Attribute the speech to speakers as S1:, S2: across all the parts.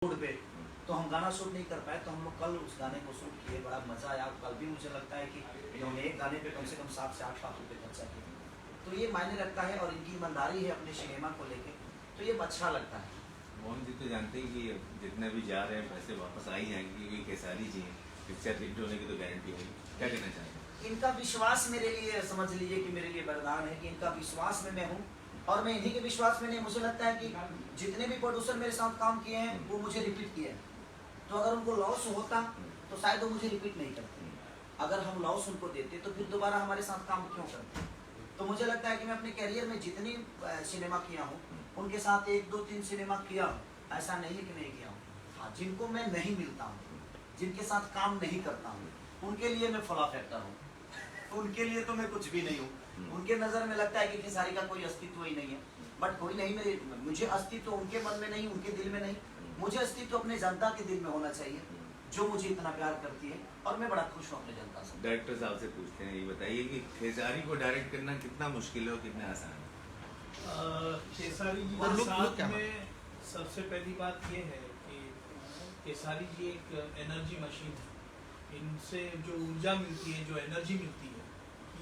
S1: Road पे, तो हम गाना शूट नहीं कर पाए। तो हम लोग कल उस गाने को शूट किए, बड़ा मजा आया। कल भी मुझे लगता है कि इन्होंने एक गाने पे कम से कम 7 से 8 लाख रुपए खर्चा किए, तो ये मायने रखता है। और इनकी ईमानदारी है अपने सिनेमा को लेके, तो ये अच्छा लगता है।
S2: मोहन जी तो जानते हैं कि जितने भी जा रहे हैं पैसे वापस आ ही जाएंगे, क्योंकि खेसारी जी हैं, पिक्चर हिट होने की तो गारंटी है। क्या कहना चाहते हैं?
S1: इनका विश्वास मेरे लिए, समझ लीजिए कि मेरे लिए वरदान है कि इनका विश्वास में मैं हूँ और मैं इन्हीं के विश्वास में नहीं। मुझे लगता है कि जितने भी प्रोड्यूसर मेरे साथ काम किए हैं वो मुझे रिपीट किए हैं, तो अगर उनको लॉस होता तो शायद वो मुझे रिपीट नहीं करते। अगर हम लॉस उनको देते तो फिर दोबारा हमारे साथ काम क्यों करते। तो मुझे लगता है कि मैं अपने करियर में जितनी सिनेमा किया हूँ उनके साथ 1, 2, 3 सिनेमा किया हूँ, ऐसा नहीं है कि नहीं किया हूँ। हाँ, जिनको मैं नहीं मिलता हूँ, जिनके साथ काम नहीं करता हूँ, उनके लिए मैं फ्लॉप एक्टर हूँ। उनके लिए तो मैं कुछ भी नहीं हूँ। उनके नज़र में लगता है कि खेसारी का कोई अस्तित्व ही नहीं है। बट कोई नहीं, मुझे अस्तित्व उनके मन में नहीं, उनके दिल में नहीं, मुझे अस्तित्व अपने जनता के दिल में होना चाहिए जो मुझे इतना प्यार करती है। और मैं बड़ा खुश हूँ अपने जनता से।
S2: डायरेक्टर साहब से पूछते हैं, ये बताइए कि खेसारी को डायरेक्ट करना कितना मुश्किल है और कितना आसान है?
S3: खेसारी जी के साथ में सबसे पहली बात ये है कि खेसारी जी एक एनर्जी मशीन है। इनसे जो ऊर्जा मिलती है, जो एनर्जी मिलती है,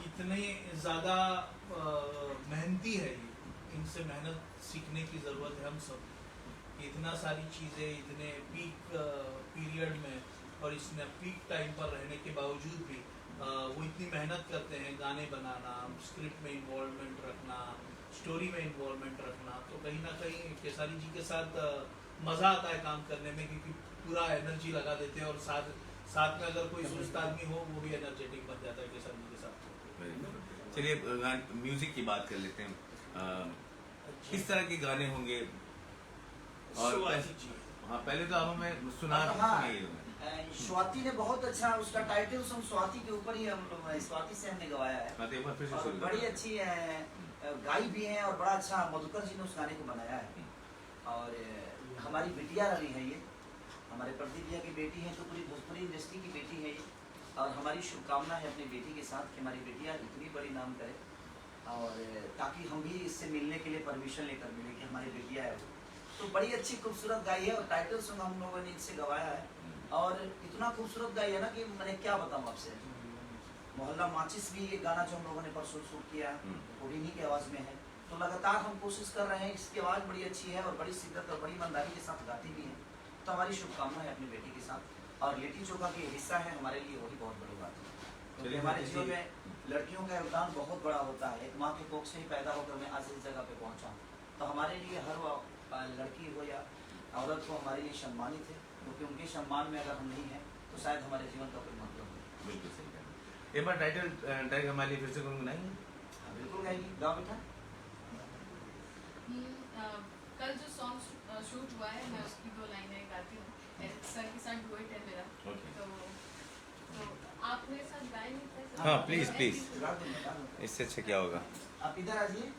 S3: इतने ज़्यादा मेहनती है ये। इनसे मेहनत सीखने की ज़रूरत है हम सब। इतना सारी चीज़ें इतने पीक पीरियड में और इसमें पीक टाइम पर रहने के बावजूद भी वो इतनी मेहनत करते हैं। गाने बनाना, स्क्रिप्ट में इन्वॉल्वमेंट रखना, स्टोरी में इन्वॉल्वमेंट रखना, तो कहीं ना कहीं खेसारी जी के साथ मज़ा आता है काम करने में, क्योंकि पूरा एनर्जी लगा देते हैं। और साथ में अगर कोई सुस्त आदमी हो वो भी एनर्जेटिक बन जाता है खेसारी जी के साथ।
S2: चलिए म्यूजिक की बात कर लेते हैं। किस तरह के गाने होंगे? और हाँ, पहले तो आप हमें सुना
S1: स्वाति ने बहुत अच्छा, उसका टाइटल सॉन्ग स्वाति के ऊपर ही हम लोग स्वाति से हमने गवाया है। और बड़ी अच्छी गाई भी है और बड़ा अच्छा मधुकर जी ने उस गाने को बनाया है। और हमारी बिटिया रही है ये, हमारे प्रदीप भैया की बेटी है, तो पूरी भोजपुरी इंडस्ट्री की बेटी है ये। और हमारी शुभकामना है अपनी बेटी के साथ कि हमारी बेटिया इतनी बड़ी नाम करे, और ताकि हम भी इससे मिलने के लिए परमिशन लेकर मिले कि हमारी बेटिया है। तो बड़ी अच्छी खूबसूरत गाई है और टाइटल सॉन्ग हम लोगों ने इससे गवाया है। और इतना खूबसूरत गाई है ना कि मैंने क्या बताऊँ आपसे। मोहल्ला माचिस भी एक गाना जो हम लोगों ने परसों शूट किया, वो भी इन्हीं की आवाज़ में है। तो लगातार हम कोशिश कर रहे हैं। इसकी आवाज़ बड़ी अच्छी है और बड़ी शिद्दत और बड़ी ईमानदारी के साथ गाती भी है। तो हमारी शुभकामना है अपनी बेटी के साथ। और लिट्टी चोखा की हिस्सा है हमारे लिए, वही बहुत बड़ी बात है, क्योंकि हमारे जीवन में लड़कियों का योगदान बहुत बड़ा होता है। एक माँ के कोख से ही पैदा होकर मैं आज इस जगह पे पहुँचा। तो हमारे लिए हर वो लड़की हो या औरत को हमारे लिए सम्मानित है, क्योंकि उनके सम्मान में अगर हम नहीं हैं तो शायद हमारे जीवन का कोई मतलब नहीं।
S2: बिल्कुल सही कहा। एक बार टाइटल ट्रैक हमारे लिए फिर से गुनगुनाएंगे?
S1: हाँ बिल्कुल गाएंगे, गाओ बेटा।
S4: कल जो सॉन्ग शूट हुआ है मैं उसकी 2 लाइनें गाती हूँ। सर के साथ डुएट है मेरा। तो आप मेरे साथ गाएंगे?
S2: हाँ प्लीज, इससे अच्छा क्या होगा।
S1: आप इधर आ जाइए।